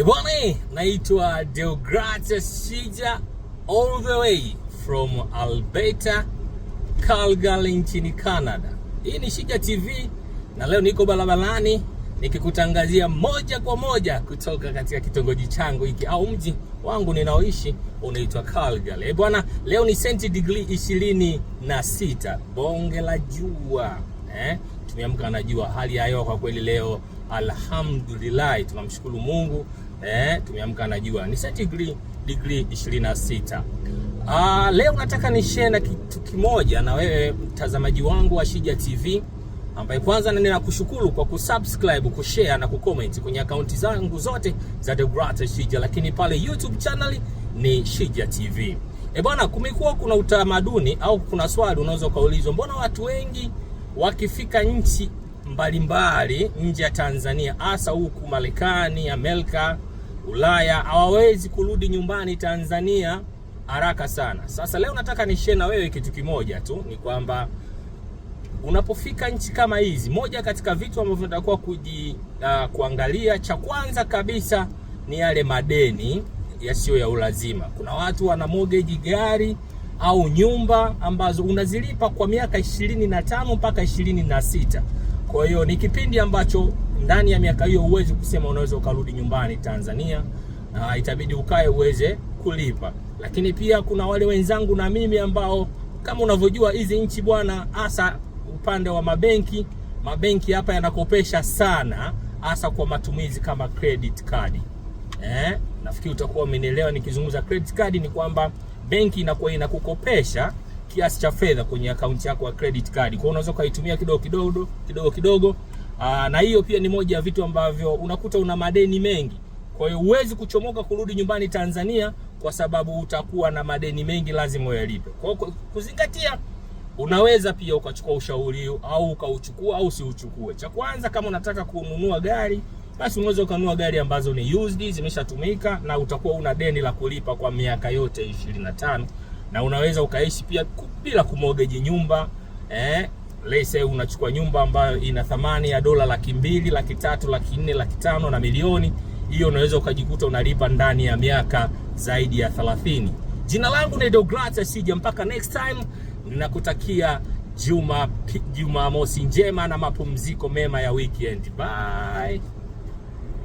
Bwana, naitwa Deogratias Shija, all the way from Alberta, Calgary nchini Canada. Hii ni Shija TV na leo niko barabarani nikikutangazia moja kwa moja kutoka katika kitongoji changu hiki au mji wangu ninaoishi unaitwa Calgary. Bwana, leo ni sentigredi 26, bonge la jua. Tumeamka na jua, hali ya hewa kwa kweli leo alhamdulillah, tunamshukuru Mungu. Tumeamka na jua, ni sentigredi 26. Leo nataka ni share na kitu kimoja na wewe mtazamaji wangu wa Shija TV, ambaye kwanza ninakushukuru kwa kusubscribe, kushare na kucomment kwenye akaunti zangu zote za Deogratias Shija, lakini pale YouTube channel ni Shija TV. Bwana, kumekuwa kuna utamaduni au kuna swali unaweza kaulizwa, mbona watu wengi wakifika nchi mbalimbali nje ya Tanzania, hasa huku Marekani, Amerika, Ulaya, hawawezi kurudi nyumbani Tanzania haraka sana? Sasa leo nataka ni share na wewe kitu kimoja tu, ni kwamba unapofika nchi kama hizi, moja katika vitu ambavyo unatakiwa kuangalia, cha kwanza kabisa ni yale madeni yasiyo ya ulazima. Kuna watu wana mortgage gari au nyumba ambazo unazilipa kwa miaka 25 mpaka 26. Kwa hiyo ni kipindi ambacho ndani ya miaka hiyo huwezi kusema unaweza ukarudi nyumbani Tanzania, na itabidi ukae uweze kulipa. Lakini pia kuna wale wenzangu na mimi ambao kama unavyojua hizi nchi bwana, hasa upande wa mabenki hapa yanakopesha sana, hasa kwa matumizi kama credit card. Nafikiri utakuwa umenielewa nikizungumza credit card, ni kwamba benki inakuwa inakukopesha kiasi cha fedha kwenye akaunti yako ya credit card. Kwa hiyo unaweza kuitumia kidogo. Na hiyo pia ni moja ya vitu ambavyo unakuta una madeni mengi. Kwa hiyo huwezi kuchomoka kurudi nyumbani Tanzania kwa sababu utakuwa na madeni mengi, lazima uyalipe. Kwa hiyo kuzingatia, unaweza pia ukachukua ushauri au ukauchukua au usiuchukue. Cha kwanza, kama unataka kununua gari, basi unaweza kununua gari ambazo ni used, zimeshatumika, na utakuwa una deni la kulipa kwa miaka yote 25, na unaweza ukaishi pia bila kumortgage nyumba. Let's say unachukua nyumba ambayo ina thamani ya dola 200,000, 300,000, 400,000, 500,000 na milioni, hiyo unaweza ukajikuta unalipa ndani ya miaka zaidi ya 30. Jina langu ni Deogratias Shija, mpaka next time ninakutakia Jumamosi njema na mapumziko mema ya weekend. Bye.